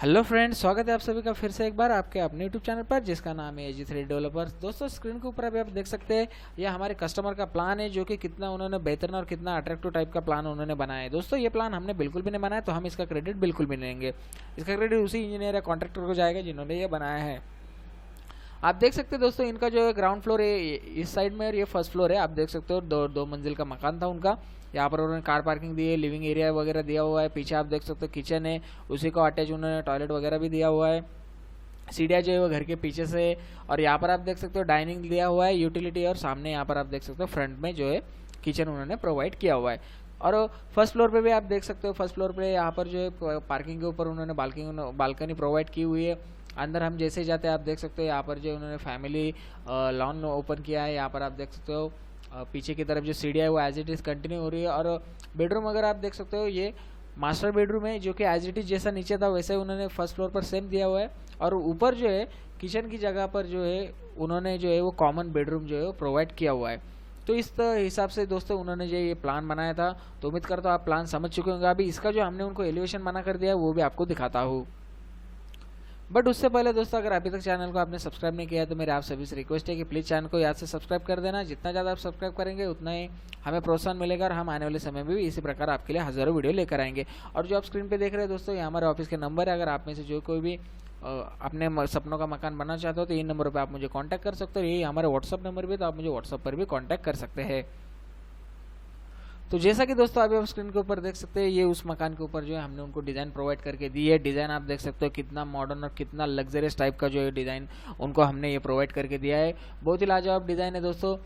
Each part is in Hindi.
हेलो फ्रेंड्स, स्वागत है आप सभी का फिर से एक बार आपके अपने यूट्यूब चैनल पर जिसका नाम है एजी 3 डेवलपर्स। दोस्तों, स्क्रीन के ऊपर अभी आप देख सकते हैं ये हमारे कस्टमर का प्लान है, जो कि कितना उन्होंने बेहतरीन और कितना अट्रैक्टिव टाइप का प्लान उन्होंने बनाया है। दोस्तों, ये प्लान हमने बिल्कुल भी नहीं बनाया, तो हम इसका क्रेडिट बिल्कुल भी नहीं लेंगे। इसका क्रेडिट उसी इंजीनियर या कॉन्ट्रैक्टर को जाएगा जिन्होंने ये बनाया है। आप देख सकते हैं दोस्तों, इनका जो है ग्राउंड फ्लोर है इस साइड में और ये फर्स्ट फ्लोर है। आप देख सकते हो दो मंजिल का मकान था उनका। यहाँ पर उन्होंने कार पार्किंग दी है, लिविंग एरिया वगैरह दिया हुआ है। पीछे आप देख सकते हो किचन है, उसी को अटैच उन्होंने टॉयलेट वगैरह भी दिया हुआ है। सीढ़ियाँ जो है वो घर के पीछे से, और यहाँ पर आप देख सकते हो डाइनिंग दिया हुआ है, यूटिलिटी, और सामने यहाँ पर आप देख सकते हो फ्रंट में जो है किचन उन्होंने प्रोवाइड किया हुआ है। और फर्स्ट फ्लोर पे भी आप देख सकते हो, फर्स्ट फ्लोर पे यहाँ पर जो है पार्किंग के ऊपर उन्होंने बालकनी प्रोवाइड की हुई है। अंदर हम जैसे ही जाते हैं आप देख सकते हो यहाँ पर जो उन्होंने फैमिली लॉन ओपन किया है। यहाँ पर आप देख सकते हो पीछे की तरफ जो सीढ़ियाँ है वो एज इट इज़ कंटिन्यू हो रही है। और बेडरूम अगर आप देख सकते हो, ये मास्टर बेडरूम है, जो कि एज इट इज़ जैसा नीचे था वैसे उन्होंने फर्स्ट फ्लोर पर सेम दिया हुआ है। और ऊपर जो है किचन की जगह पर जो है उन्होंने जो है वो कॉमन बेडरूम जो है वो प्रोवाइड किया हुआ है। तो इस हिसाब से दोस्तों उन्होंने जो ये प्लान बनाया था, तो उम्मीद करता हूँ आप प्लान समझ चुके होंगे। अभी इसका जो हमने उनको एलिवेशन बना कर दिया है वो भी आपको दिखाता हूँ। बट उससे पहले दोस्तों, अगर अभी तक चैनल को आपने सब्सक्राइब नहीं किया है तो मेरे आप सभी से रिक्वेस्ट है कि प्लीज़ चैनल को याद से सब्सक्राइब कर देना। जितना ज़्यादा आप सब्सक्राइब करेंगे उतना ही हमें प्रोत्साहन मिलेगा, और हम आने वाले समय में भी इसी प्रकार आपके लिए हज़ारों वीडियो लेकर आएंगे। और जो आप स्क्रीन पे देख रहे हैं दोस्तों, ये हमारे ऑफिस के नंबर है। अगर आप में से जो कोई भी अपने सपनों का मकान बनाना चाहते हो तो इन नंबर पर आप मुझे कॉन्टैक्ट कर सकते हो। यही हमारे व्हाट्सअप नंबर भी, तो आप मुझे व्हाट्सअप पर भी कॉन्टैक्ट कर सकते हैं। तो जैसा कि दोस्तों अभी आप स्क्रीन के ऊपर देख सकते हैं, ये उस मकान के ऊपर जो है हमने उनको डिज़ाइन प्रोवाइड करके दी है। डिज़ाइन आप देख सकते हो कितना मॉडर्न और कितना लग्जरियस टाइप का जो है डिज़ाइन उनको हमने ये प्रोवाइड करके दिया है। बहुत ही लाजवाब डिज़ाइन है दोस्तों।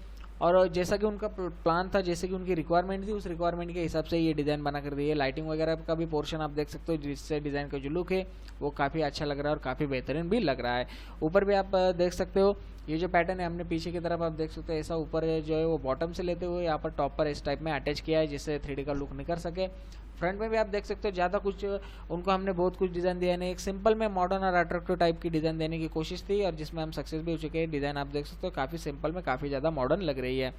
और जैसा कि उनका प्लान था, जैसे कि उनकी रिक्वायरमेंट थी, उस रिक्वायरमेंट के हिसाब से ये डिज़ाइन बना कर दी है। लाइटिंग वगैरह का भी पोर्शन आप देख सकते हो, जिससे डिज़ाइन का जो लुक है वो काफ़ी अच्छा लग रहा है और काफ़ी बेहतरीन भी लग रहा है। ऊपर भी आप देख सकते हो ये जो पैटर्न है हमने पीछे की तरफ आप देख सकते हो, ऐसा ऊपर जो है वो बॉटम से लेते हुए यहाँ पर टॉप पर इस टाइप में अटैच किया है, जिससे 3D का लुक निकल सके। फ्रंट में भी आप देख सकते हो ज़्यादा कुछ उनको हमने बहुत कुछ डिज़ाइन दिया नहीं, एक सिंपल में मॉडर्न और अट्रैक्टिव टाइप की डिज़ाइन देने की कोशिश थी, और जिसमें हम सक्सेस भी हो चुके हैं। डिज़ाइन आप देख सकते हो काफ़ी सिंपल में काफ़ी ज़्यादा मॉडर्न लग रही है।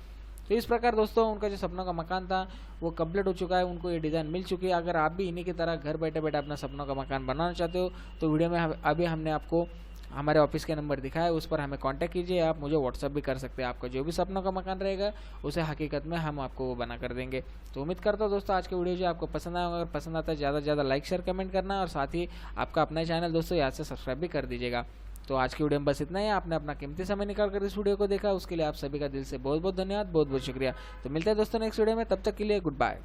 तो इस प्रकार दोस्तों उनका जो सपनों का मकान था वो कंप्लीट हो चुका है, उनको ये डिज़ाइन मिल चुकी है। अगर आप भी इन्हीं की तरह घर बैठे बैठे अपना सपनों का मकान बनाना चाहते हो तो वीडियो में अभी हमने आपको हमारे ऑफिस के नंबर दिखाया है, उस पर हमें कांटेक्ट कीजिए। आप मुझे व्हाट्सअप भी कर सकते हैं। आपका जो भी सपनों का मकान रहेगा उसे हकीकत में हम आपको वो बना कर देंगे। तो उम्मीद करता हूँ दोस्तों आज की वीडियो जो आपको पसंद आएगा। अगर पसंद आता है ज़्यादा से ज़्यादा लाइक शेयर कमेंट करना, और साथ ही आपका अपना चैनल दोस्तों याद से सब्सक्राइब भी कर दीजिएगा। तो आज की वीडियो में बस इतना ही। आपने अपना कीमती समय निकाल कर इस वीडियो को देखा, उसके लिए आप सभी का दिल से बहुत बहुत धन्यवाद, बहुत बहुत शुक्रिया। तो मिलते हैं दोस्तों नेक्स्ट वीडियो में, तब तक के लिए गुड बाय।